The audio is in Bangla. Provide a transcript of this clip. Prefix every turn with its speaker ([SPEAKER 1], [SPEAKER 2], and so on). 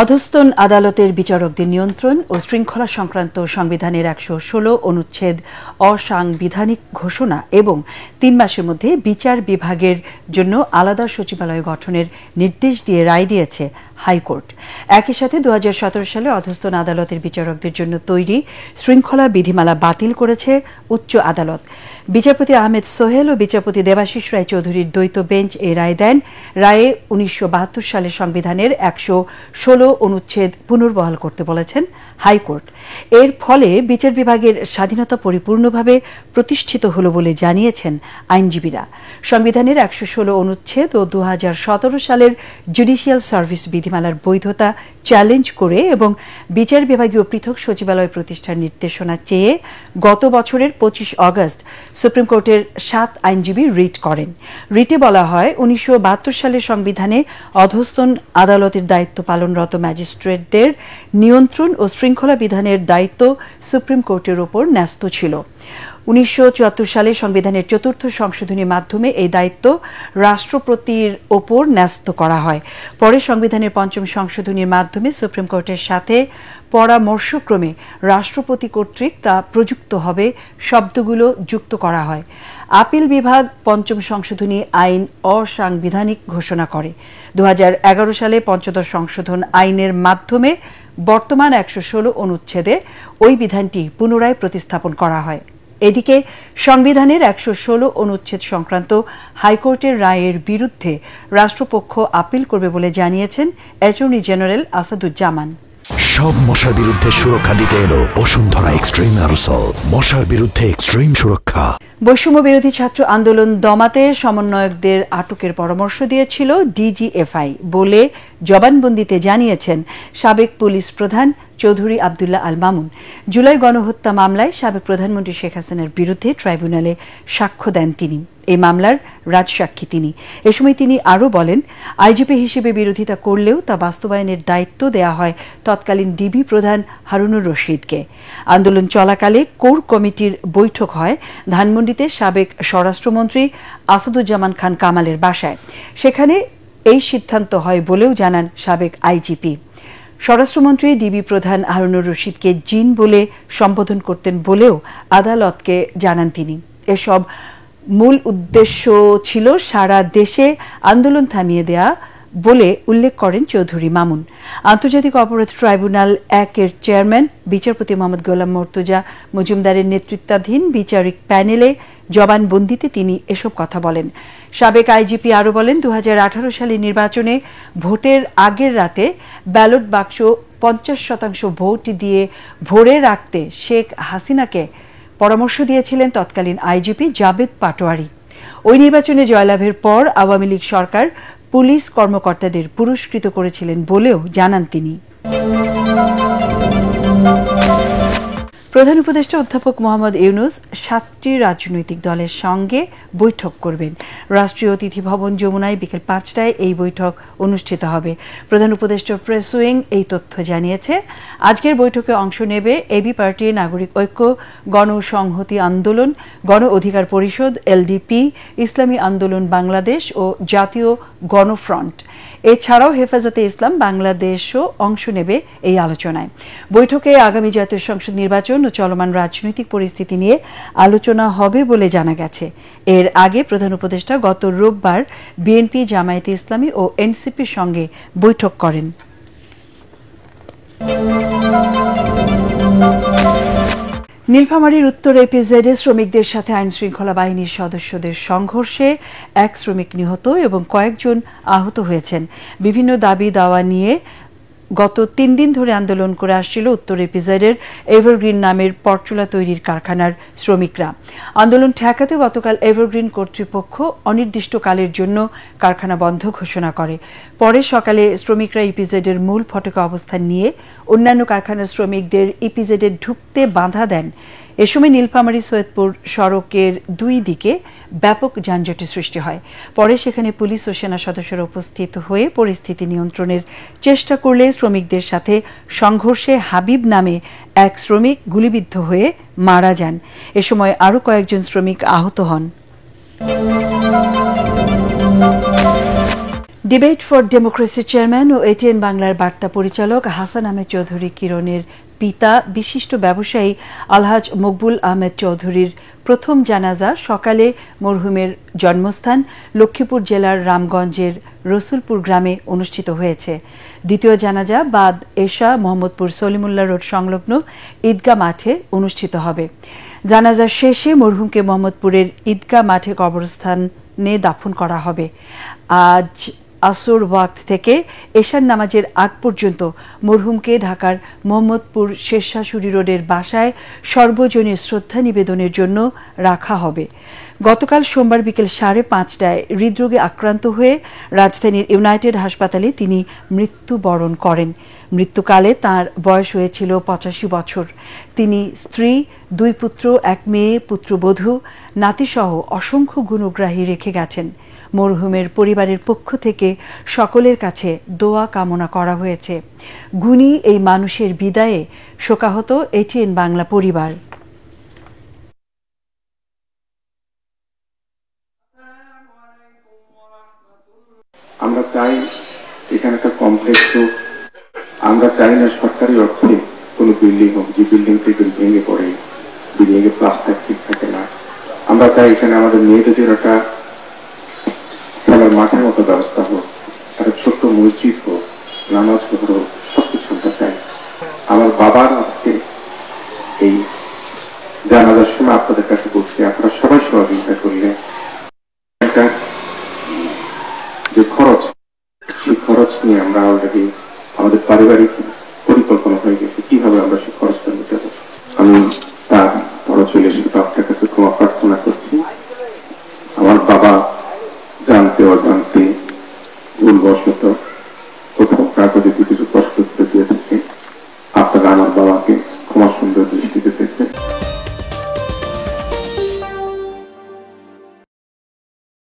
[SPEAKER 1] অধস্তন আদালতের বিচারকদের নিয়ন্ত্রণ ও শৃঙ্খলা সংক্রান্ত সংবিধানের ১১৬ অনুচ্ছেদ অসাংবিধানিক ঘোষণা এবং ৩ মাসের মধ্যে বিচার বিভাগের জন্য আলাদা সচিবালয় গঠনের নির্দেশ দিয়ে রায় দিয়েছে হাইকোর্ট। একই সাথে ২০১৭ সালে অধস্তন আদালতের বিচারকদের জন্য তৈরি শৃঙ্খলা বিধিমালা বাতিল করেছে উচ্চ আদালত। বিচারপতি আহমেদ সোহেল ও বিচারপতি দেবাশিস রায় চৌধুরীর দ্বৈত বেঞ্চ এই রায় দেন। রায়ে ১৯৭২ সালের সংবিধানের ১১৬ অনুচ্ছেদ পুনর্বহাল করতে বলেছেন হাইকোর্ট। এর ফলে বিচার বিভাগের স্বাধীনতা পরিপূর্ণভাবে প্রতিষ্ঠিত হল বলে জানিয়েছেন আইনজীবীরা। সংবিধানের ১১৬ অনুচ্ছেদ ও ২০১৭ সালের জুডিশিয়াল সার্ভিস বিধিমালার বৈধতা চ্যালেঞ্জ করে এবং বিচার বিভাগীয় পৃথক সচিবালয় প্রতিষ্ঠার নির্দেশনা চেয়ে গত বছরের ২৫ আগস্ট সুপ্রিম কোর্টের ৭ আইনজীবী রিট করেন। রিটে বলা হয় ১৯৭২ সালের সংবিধানে অধস্তন আদালতের দায়িত্ব পালনরত ম্যাজিস্ট্রেটদের নিয়ন্ত্রণ ও শৃঙ্খলা বিধানের দায়িত্ব সুপ্রিম কোর্টের ওপর ন্যস্ত ছিল। ১৯৭৪ সালে সংবিধানের ৪র্থ সংশোধনীর মাধ্যমে এই দায়িত্ব রাষ্ট্রপতির ওপর ন্যস্ত করা হয়। পরে সংবিধানের ৫ম সংশোধনীর মাধ্যমে সুপ্রিম কোর্টের সাথে পরামর্শক্রমে রাষ্ট্রপতি কর্তৃক তা প্রযুক্ত হবে শব্দগুলো যুক্ত করা হয়। আপিল বিভাগ ৫ম সংশোধনী আইন অসাংবিধানিক ঘোষণা করে। ২০১১ সালে ৫ম সংশোধন আইনের মাধ্যমে বর্তমান ১১৬ অনুচ্ছেদে ওই বিধানটি পুনরায় প্রতিস্থাপন করা হয়। এদিকে সংবিধানের ১১৬ অনুচ্ছেদ সংক্রান্ত হাইকোর্টের রায়ের বিরুদ্ধে রাষ্ট্রপক্ষ আপিল করবে বলে জানিয়েছেন অ্যাটর্নি জেনারেল আসাদুজ্জামান।
[SPEAKER 2] সব মশার বিরুদ্ধে সুরক্ষা দিতে এলো বসুন্ধরা এক্সট্রিম অ্যারোসল, মশার বিরুদ্ধে এক্সট্রিম সুরক্ষা।
[SPEAKER 1] বৈষম্য বিরোধী ছাত্র আন্দোলন দমাতে সমন্বয়কদের আটকের পরামর্শ দিয়েছিল ডিজিএফআই বলে জবানবন্দিতে জানিয়েছেন সাবেক পুলিশ প্রধান চৌধুরী আবদুল্লাহ আল মামুন। জুলাই গণহত্যা মামলায় সাবেক প্রধানমন্ত্রী শেখ হাসিনার বিরুদ্ধে ট্রাইব্যুনালে সাক্ষ্য দেন তিনি। এই মামলার রাজসাক্ষী তিনি। এ সময় তিনি আরও বলেন, আইজিপি হিসেবে বিরোধিতা করলেও তা বাস্তবায়নের দায়িত্ব দেয়া হয় তৎকালীন ডিবি প্রধান হারুনুর রশিদকে। আন্দোলন চলাকালে কোর কমিটির বৈঠক হয় ধানমন্ডিতে সাবেক স্বরাষ্ট্রমন্ত্রী আসাদুজ্জামান খান কামালের বাসায়। সেখানে এই সিদ্ধান্ত হয় বলেও জানান সাবেক আইজিপি। স্বরাষ্ট্রমন্ত্রী ডিবি প্রধান হারুনুর রশিদকে জিন বলে সম্বোধন করতেন বলেও আদালতকে জানান তিনি। এসব মূল উদ্দেশ্য ছিল সারা দেশে আন্দোলন থামিয়ে দেয়া বলে উল্লেখ করেন চৌধুরী মামুন। আন্তর্জাতিক অপরাধ ট্রাইব্যুনাল ১-এর চেয়ারম্যান বিচারপতি মোহাম্মদ গোলাম মর্তুজা মজুমদারের নেতৃত্বাধীন বিচারিক প্যানেলে জবানবন্দিতে তিনি এসব কথা বলেন। সাবেক আইজিপি আরও বলেন, ২০১৮ সালের নির্বাচনে ভোটের আগের রাতে ব্যালট বাক্স ৫০% ভোট দিয়ে ভরে রাখতে শেখ হাসিনাকে পরামর্শ দিয়েছিলেন তৎকালীন আইজিপি জাবেদ পাটোয়ারি। ওই নির্বাচনে জয়লাভের পর আওয়ামী লীগ সরকার পুলিশ কর্মকর্তাদের পুরস্কৃত করেছিলেন বলেও জানান তিনি। প্রধান উপদেষ্টা অধ্যাপক মোহাম্মদ ইউনুস ৭টি রাজনৈতিক দলের সঙ্গে বৈঠক করবেন। রাষ্ট্রীয় অতিথি ভবন যমুনায় বিকেল ৫টায় এই বৈঠক অনুষ্ঠিত হবে। প্রধান উপদেষ্টা প্রেস উইং এই তথ্য জানিয়েছে। আজকের বৈঠকে অংশ নেবে এবি পার্টি, নাগরিক ঐক্য, গণসংহতি আন্দোলন, গণ অধিকার পরিষদ, এলডিপি, ইসলামী আন্দোলন বাংলাদেশ ও জাতীয় গণফ্রন্ট। এছাড়াও হেফাজতে ইসলাম বাংলাদেশও অংশ নেবে এই আলোচনায়। বৈঠকে আগামী জাতীয় সংসদ নির্বাচন ও চলমান রাজনৈতিক পরিস্থিতি নিয়ে আলোচনা হবে বলে জানা গেছে। এর আগে প্রধান উপদেষ্টা গত রোববার বিএনপি, জামায়াতে ইসলামী ও এনসিপির সঙ্গে বৈঠক করেন। নীলফামারীর উত্তর এপিজেডে শ্রমিকদের সাথে আইন শৃঙ্খলা বাহিনীর সদস্যদের সংঘর্ষে এক শ্রমিক নিহত এবং কয়েকজন আহত হয়েছেন। বিভিন্ন দাবি দাওয়া নিয়ে গত ৩ দিন ধরে আন্দোলন করে আসছিল উত্তর এপিজেডের এভারগ্রিন নামের পরচুলা তৈরির কারখানার শ্রমিকরা। আন্দোলন ঠেকাতে গতকাল এভারগ্রিন কর্তৃপক্ষ অনির্দিষ্টকালের জন্য কারখানা বন্ধ ঘোষণা করে। পরে সকালে শ্রমিকরা ইপিজেডের মূল ফটকে অবস্থান নিয়ে অন্যান্য কারখানার শ্রমিকদের ইপিজেডে ঢুকতে বাধা দেন। এ সময় নীলফামারী সৈয়দপুর সড়কের দুই দিকে ব্যাপক যানজটের সৃষ্টি হয়। পরে সেখানে পুলিশ ও সেনা সদস্যরা উপস্থিত হয়ে পরিস্থিতি নিয়ন্ত্রণের চেষ্টা করলে শ্রমিকদের সাথে সংঘর্ষে হাবিব নামে এক শ্রমিক গুলিবিদ্ধ হয়ে মারা যান। এ সময় আরও কয়েকজন শ্রমিক আহত হন। ডিবেট ফর ডেমোক্রেসি চেয়ারম্যান ও এটিএন বাংলার বার্তা পরিচালক হাসান আহমেদ চৌধুরী কিরণের পিতা বিশিষ্ট ব্যবসায়ী আলহাজ মকবুল আহমেদ চৌধুরীর প্রথম জানাজা সকালে মরহুমের জন্মস্থান লক্ষ্মীপুর জেলার রামগঞ্জের রসুলপুর গ্রামে অনুষ্ঠিত হয়েছে। দ্বিতীয় জানাজা বাদ এশা মোহাম্মদপুর সলিমুল্লাহ রোড সংলগ্ন ঈদগাহ মাঠে অনুষ্ঠিত হবে। জানাজা শেষে মরহুমকে মোহাম্মদপুরের ঈদগাহ মাঠে কবরস্থানে দাফন করা হবে। আজ আসর ওয়াক্ত থেকে এশার নামাজের আগ পর্যন্ত মরহুমকে ঢাকার মোহাম্মদপুর শেরশাশুড়ি রোডের বাসায় সর্বজনীন শ্রদ্ধা নিবেদনের জন্য রাখা হবে। গতকাল সোমবার বিকেল 5:30টায় হৃদরোগে আক্রান্ত হয়ে রাজধানীর ইউনাইটেড হাসপাতালে তিনি মৃত্যুবরণ করেন। মৃত্যুকালে তাঁর বয়স হয়েছিল 85 বছর। তিনি স্ত্রী, 2 পুত্র, 1 মেয়ে, পুত্রবধূ, নাতিসহ অসংখ্য গুণগ্রাহী রেখে গেছেন। মরহুমের পরিবারের পক্ষ থেকে সকলের কাছে দোয়া কামনা করা হয়েছে। গুণী এই মানুষের বিদায়ে শোকাহত এটিএন বাংলা পরিবার।
[SPEAKER 3] আমরা চাই এখানে একটা কমপ্লেক্স হোক। আমরা চাই না সরকারি অর্থে কোনো বিল্ডিং হোক, যে বিল্ডিং থেকে ভেঙে পড়ে, বিল্ডিং এর প্লাস্টার ঠিক থাকে না। আমরা চাই এখানে আমাদের মেয়েদের একটা খেলার মাঠের মতো ব্যবস্থা হোক, একটা ছোট্ট মসজিদ হোক, নামাজ হোক, সবকিছু আমরা চাই। আমার বাবার আজকে এই জানাজার সময় আপনাদের কাছে বলছি, আপনারা সবাই সহযোগিতা করলে একটা যে খরচ, সেই খরচ নিয়ে আমরা অলরেডি আমাদের পারিবারিক পরিকল্পনা হয়ে গেছে কিভাবে আমরা সেই খরচটা মেটাবো। আমি তার বড় ছেলে হিসেবে আপনার কাছে ক্ষমা প্রার্থনা করছি। আমার বাবা জানতে অজান্তে ভুলবশত কোথাও কাউকে যদি কিছু কষ্ট দিয়ে থাকে, আপনারা আমার বাবাকে ক্ষমা সুন্দর দৃষ্টিতে দেখবেন।